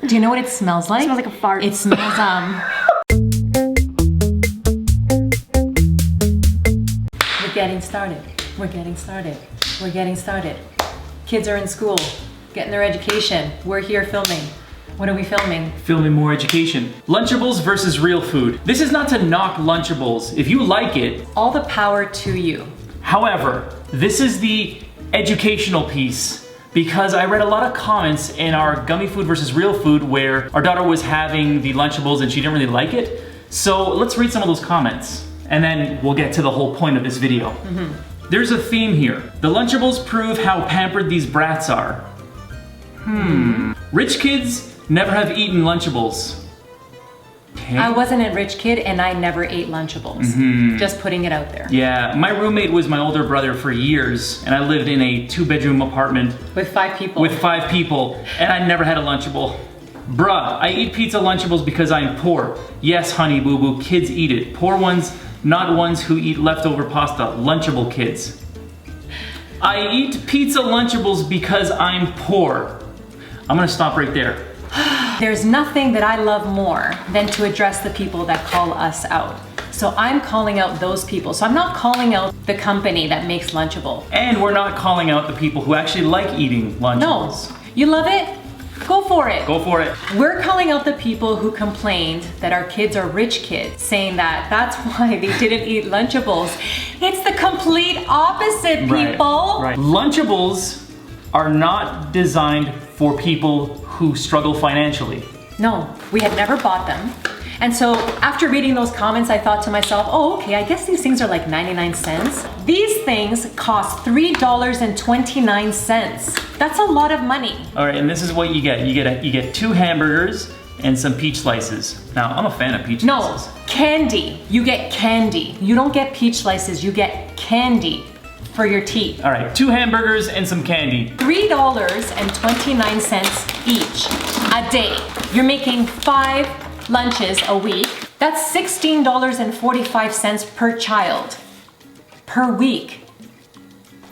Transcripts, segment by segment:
Do you know what it smells like? It smells like a fart. It smells, We're getting started. We're getting started. We're getting started. Kids are in school, getting their education. We're here filming. What are we filming? Filming more education. Lunchables versus real food. This is not to knock Lunchables. If you like it, All the power to you. however, this is the educational piece because I read a lot of comments in our gummy food versus real food where our daughter was having the Lunchables and she didn't really like it. So let's read some of those comments and then we'll get to the whole point of this video. There's a theme here. The Lunchables prove how pampered these brats are. Rich kids never have eaten Lunchables. Okay. I wasn't a rich kid and I never ate Lunchables. Just putting it out there. Yeah, my roommate was my older brother for years, and I lived in a 2-bedroom apartment With 5 people. with 5 people, and I never had a Lunchable. Bruh, I eat pizza Lunchables because I'm poor. Yes, honey boo boo, kids eat it. Poor ones, not ones who eat leftover pasta. Lunchable kids. I eat pizza Lunchables because I'm poor. I'm gonna stop right there. There's nothing that I love more than to address the people that call us out. So I'm calling out those people. So I'm not calling out the company that makes Lunchable. And we're not calling out the people who actually like eating No, Lunchables. you love it? Go for it. Go for it. We're calling out the people who complained that our kids are rich kids, saying that that's why they didn't eat Lunchables. It's the complete opposite, people. Right. Lunchables are not designed for people who struggle financially. No, we had never bought them. And so after reading those comments, I thought to myself, oh, okay, I guess these things are like 99 cents. These things cost $3.29. That's a lot of money. All right, and this is what you get. You get 2 hamburgers and some peach slices. Now, I'm a fan of peach No, slices. candy. You get candy. You don't get peach slices, you get candy for your teeth. All right, 2 hamburgers and some candy. $3.29 each a day. You're making 5 lunches a week. That's $16.45 per child per week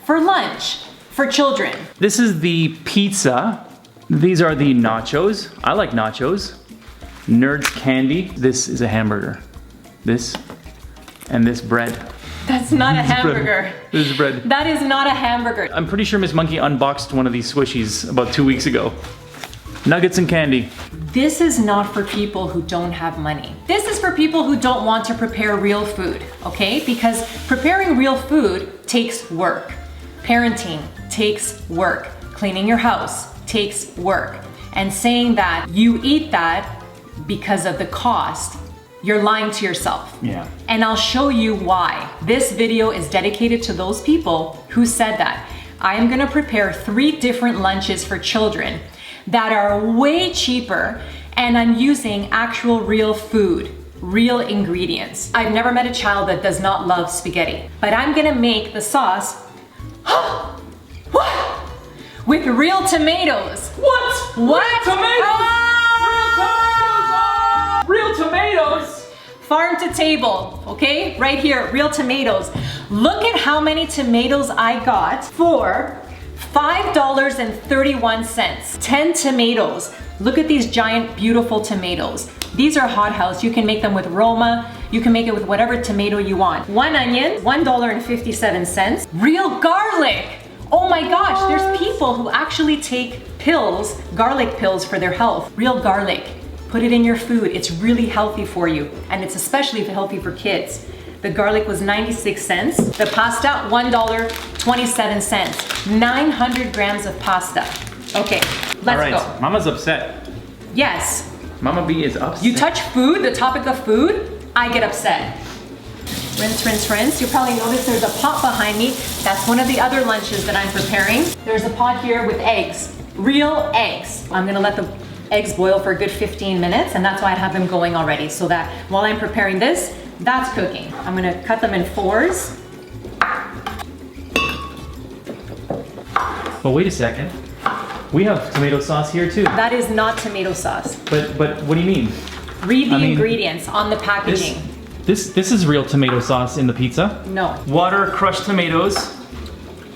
for lunch for children. This is the pizza. These are the nachos. I like nachos. Nerds candy. This is a hamburger. This and this bread. That's not a hamburger. This is bread. That is not a hamburger. I'm pretty sure Miss Monkey unboxed one of these squishies about 2 weeks ago. Nuggets and candy. This is not for people who don't have money. This is for people who don't want to prepare real food, okay? Because preparing real food takes work. Parenting takes work. Cleaning your house takes work. And saying that you eat that because of the cost, you're lying to yourself. Yeah. And I'll show you why. This video is dedicated to those people who said that. I am gonna prepare 3 different lunches for children that are way cheaper, and I'm using actual real food, real ingredients. I've never met a child that does not love spaghetti, but I'm gonna make the sauce with real tomatoes. What? What? Real tomatoes? Ah! Real tomatoes? Farm to table, okay? Right here, real tomatoes. Look at how many tomatoes I got for $5.31. 10 tomatoes. Look at these giant, beautiful tomatoes. These are hothouse. You can make them with Roma. You can make it with whatever tomato you want. 1 onion, $1.57. Real garlic. Oh my gosh, there's people who actually take pills, garlic pills for their health. Real garlic. Put it in your food. It's really healthy for you. And it's especially healthy for kids. The garlic was 96 cents. The pasta, $1.27. 900 grams of pasta. Okay, let's go. Mama's upset. Yes, Mama B is upset. you touch food, the topic of food, I get upset. Rinse, rinse, rinse. You probably noticed there's a pot behind me. That's one of the other lunches that I'm preparing. There's a pot here with eggs, real eggs. I'm gonna let the eggs boil for a good 15 minutes, and that's why I have them going already, so that while I'm preparing this, that's cooking. I'm gonna cut them in 4s. But wait a second. We have tomato sauce here too. That is not tomato sauce. But what do you mean? Read the I mean, ingredients on the packaging. This is real tomato sauce in the pizza. No. Water, crushed tomatoes,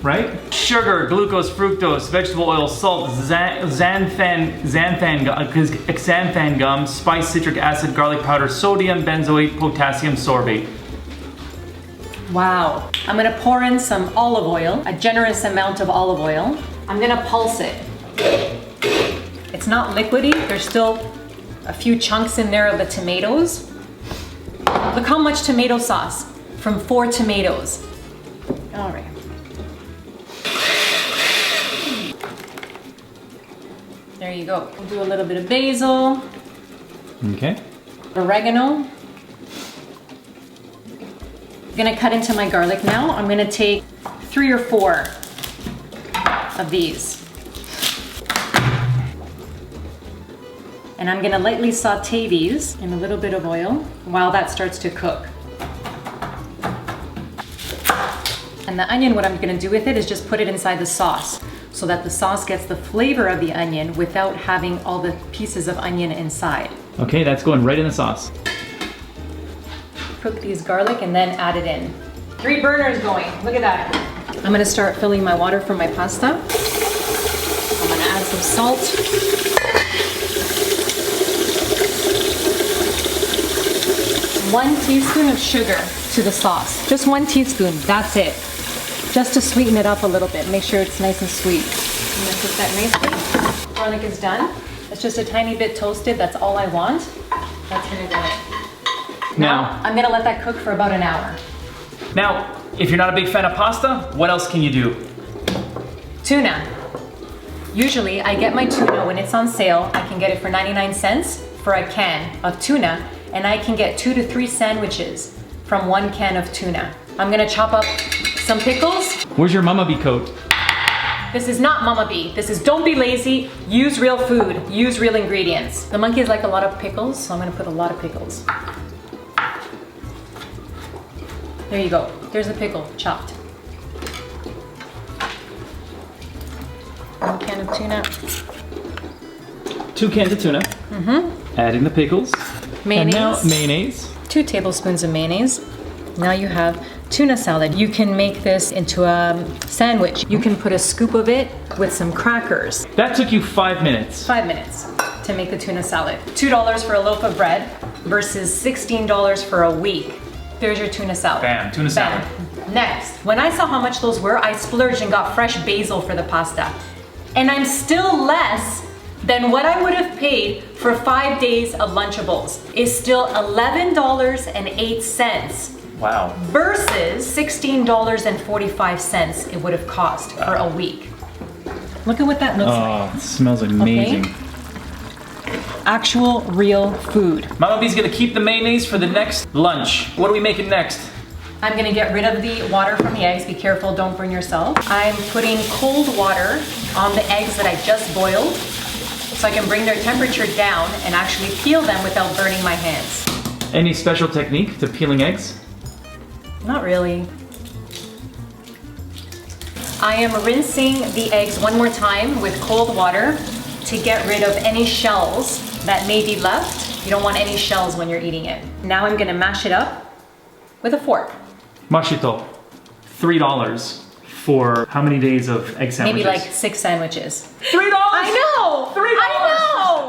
right? Sugar, glucose, fructose, vegetable oil, salt, xanthan gum, spice, citric acid, garlic powder, sodium, benzoate, potassium sorbate. Wow. I'm gonna pour in some olive oil, a generous amount of olive oil. I'm gonna pulse it. It's not liquidy, there's still a few chunks in there of the tomatoes. Look how much tomato sauce from 4 tomatoes. All right. There you go. We'll do a little bit of basil, Okay. oregano. I'm gonna cut into my garlic now. I'm gonna take 3 or 4 of these. And I'm gonna lightly saute these in a little bit of oil while that starts to cook. And the onion, what I'm gonna do with it is just put it inside the sauce so that the sauce gets the flavor of the onion without having all the pieces of onion inside. Okay, that's going right in the sauce. Cook these garlic and then add it in. 3 burners going, look at that. I'm gonna start filling my water from my pasta. I'm gonna add some salt. One teaspoon of sugar to the sauce. Just 1 teaspoon, that's it. Just to sweeten it up a little bit, make sure it's nice and sweet. I'm gonna cook that nicely. Garlic is done. It's just a tiny bit toasted, that's all I want. That's gonna go in. Now, I'm gonna let that cook for about an hour. Now, if you're not a big fan of pasta, what else can you do? Tuna. Usually I get my tuna when it's on sale. I can get it for 99 cents for a can of tuna, and I can get 2 to 3 sandwiches from 1 can of tuna. I'm gonna chop up some pickles. Where's your Mama Bee coat? This is not Mama Bee. This is don't be lazy, use real food, use real ingredients. The monkeys like a lot of pickles, so I'm gonna put a lot of pickles. There you go. There's the pickle, chopped. 1 can of tuna. 2 cans of tuna. Adding the pickles. Mayonnaise. And now mayonnaise. 2 tablespoons of mayonnaise. Now you have tuna salad. You can make this into a sandwich. You can put a scoop of it with some crackers. That took you 5 minutes. 5 minutes to make the tuna salad. $2 for a loaf of bread versus $16 for a week. There's your tuna salad. Bam, tuna salad. Bam. Next, when I saw how much those were, I splurged and got fresh basil for the pasta. And I'm still less than what I would have paid for 5 days of Lunchables. Is still $11.08 Wow. versus $16.45 it would have cost for a week. Look at what that looks like. Oh, it smells amazing. Actual real food. Mama Bee's gonna keep the mayonnaise for the next lunch. What are we making next? I'm gonna get rid of the water from the eggs. Be careful, don't burn yourself. I'm putting cold water on the eggs that I just boiled so I can bring their temperature down and actually peel them without burning my hands. Any special technique to peeling eggs? Not really. I am rinsing the eggs one more time with cold water to get rid of any shells that may be left. You don't want any shells when you're eating it. Now I'm gonna mash it up with a fork. Mashito, $3 for how many days of egg sandwiches? Maybe like 6 sandwiches. $3? I know! $3! I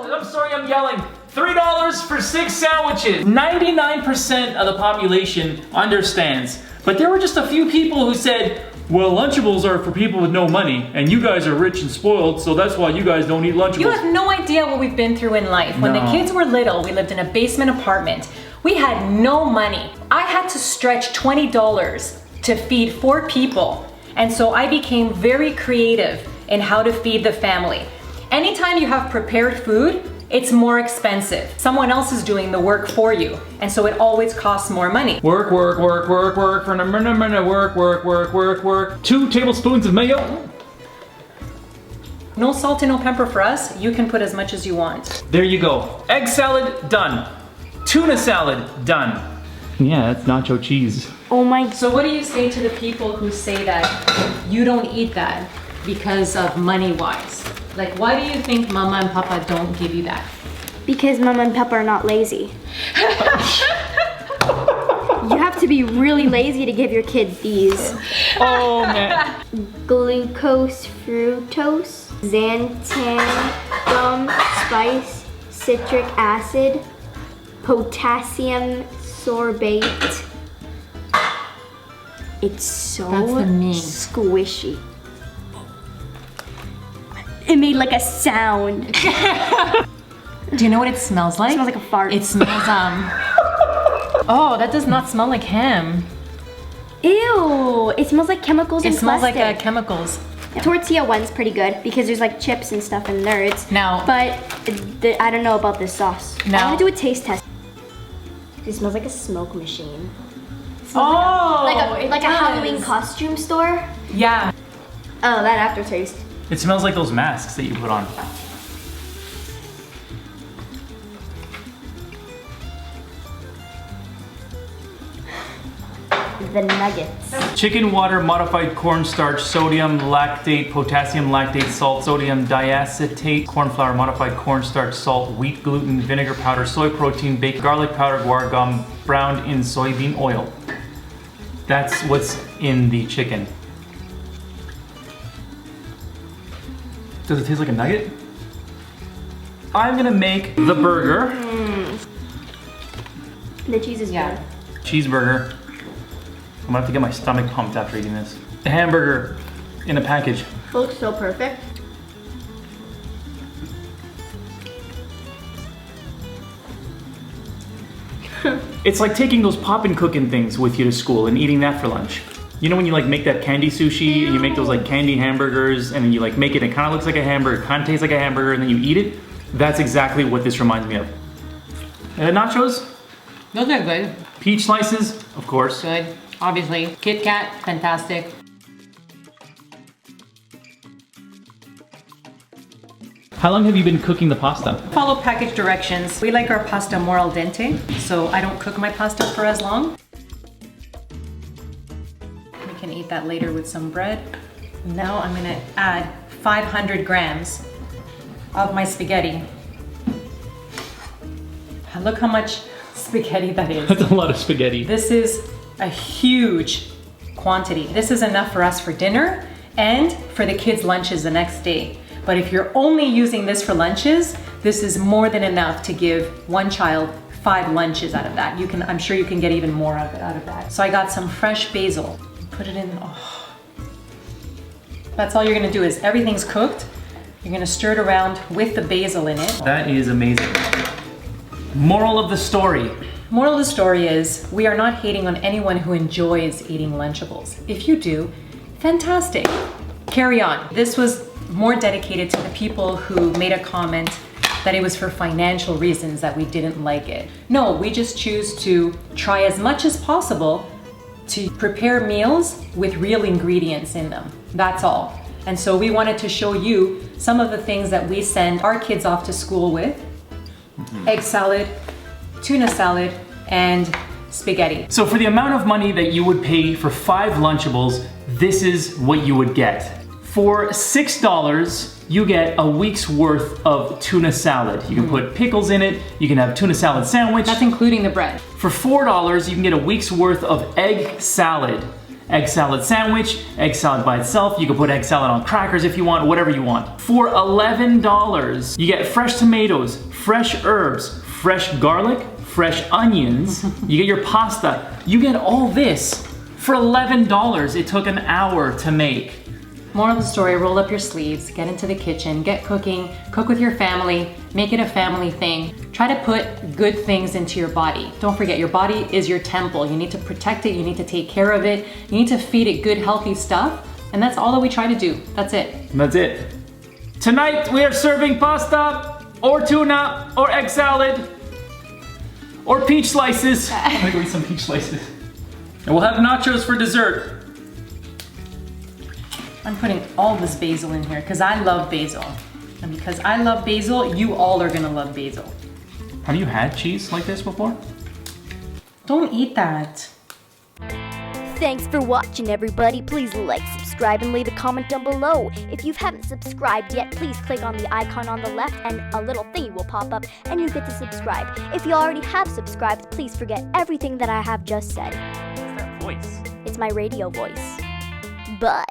know! I'm sorry, I'm yelling. $3 for 6 sandwiches. 99% of the population understands, but there were just a few people who said, well, Lunchables are for people with no money, and you guys are rich and spoiled, so that's why you guys don't eat Lunchables. You have no idea what we've been through in life. When the kids were little, we lived in a basement apartment. We had no money. I had to stretch $20 to feed 4 people. And so I became very creative in how to feed the family. Anytime you have prepared food, it's more expensive. Someone else is doing the work for you. And so it always costs more money. Work, work, work, work, work, for work, work, work, work, work. 2 tablespoons of mayo. No salt and no pepper for us. You can put as much as you want. There you go. Egg salad, done. Tuna salad, done. Yeah, that's nacho cheese. Oh my. So what do you say to the people who say that you don't eat that because of money-wise? Like, why do you think Mama and Papa don't give you that? Because Mama and Papa are not lazy. You have to be really lazy to give your kid these. Oh man. glucose fructose, xanthan gum, spice, citric acid, potassium sorbate. It's so That's the name. squishy. It made like a sound. Do you know what it smells like? It smells like a fart. It smells, oh, that does not smell like ham. Ew! It smells like chemicals It and smells plastic. like chemicals. Tortilla one's pretty good because there's like chips and stuff in there. Now- but I don't know about this sauce. Now- I want to do a taste test. It smells like a smoke machine. Oh, Like a Halloween costume store. Yeah. Oh, that aftertaste. It smells like those masks that you put on. The nuggets. Chicken water, modified cornstarch, sodium lactate, potassium lactate, salt, sodium diacetate, corn flour, modified cornstarch, salt, wheat gluten, vinegar powder, soy protein, baked garlic powder, guar gum, browned in soybean oil. That's what's in the chicken. Does it taste like a nugget? I'm gonna make the burger. The cheese is Yeah. good. Cheeseburger. I'm gonna have to get my stomach pumped after eating this. A hamburger in a package. It looks so perfect. It's like taking those poppin' cookin' things with you to school and eating that for lunch. You know when you like make that candy sushi and you make those like candy hamburgers and then you like make it, it kind of looks like a hamburger, kind of tastes like a hamburger, and then you eat it? That's exactly what this reminds me of. And the nachos, Those are good. peach slices, of course. Good. Obviously. Kit Kat, fantastic. How long have you been cooking the pasta? Follow package directions. We like our pasta more al dente, so I don't cook my pasta for as long. We can eat that later with some bread. Now I'm gonna add 500 grams of my spaghetti. Look how much spaghetti that is. That's a lot of spaghetti. This is a huge quantity. This is enough for us for dinner and for the kids' lunches the next day. But if you're only using this for lunches, this is more than enough to give one child 5 lunches out of that. I'm sure you can get even more of it out of that. So I got some fresh basil. Put it in. Oh. That's all you're gonna do is everything's cooked. You're gonna stir it around with the basil in it. That is amazing. Moral of the story. Moral of the story is we are not hating on anyone who enjoys eating Lunchables. If you do, fantastic. Carry on. This was more dedicated to the people who made a comment that it was for financial reasons that we didn't like it. No, we just choose to try as much as possible to prepare meals with real ingredients in them. That's all. And so we wanted to show you some of the things that we send our kids off to school with. Egg salad, tuna salad, and spaghetti. So for the amount of money that you would pay for 5 Lunchables, this is what you would get. For $6, you get a week's worth of tuna salad. You can put pickles in it, you can have tuna salad sandwich. That's including the bread. For $4, you can get a week's worth of egg salad. Egg salad sandwich, egg salad by itself. You can put egg salad on crackers if you want, whatever you want. For $11, you get fresh tomatoes, fresh herbs, fresh garlic, fresh onions. You get your pasta. You get all this for $11. It took an hour to make. Moral of the story, roll up your sleeves, get into the kitchen, get cooking, cook with your family, make it a family thing. Try to put good things into your body. Don't forget, your body is your temple. You need to protect it, you need to take care of it, you need to feed it good, healthy stuff, and that's all that we try to do. That's it. And that's it. Tonight we are serving pasta, or tuna, or egg salad, or peach slices. I'm gonna go eat some peach slices. And we'll have nachos for dessert. I'm putting all this basil in here because I love basil. And because I love basil, you all are gonna love basil. Have you had cheese like this before? Don't eat that. Thanks for watching, everybody. Please like, subscribe, and leave a comment down below. If you haven't subscribed yet, please click on the icon on the left and a little thingy will pop up and you get to subscribe. If you already have subscribed, please forget everything that I have just said. What's that voice? It's my radio voice. Bye.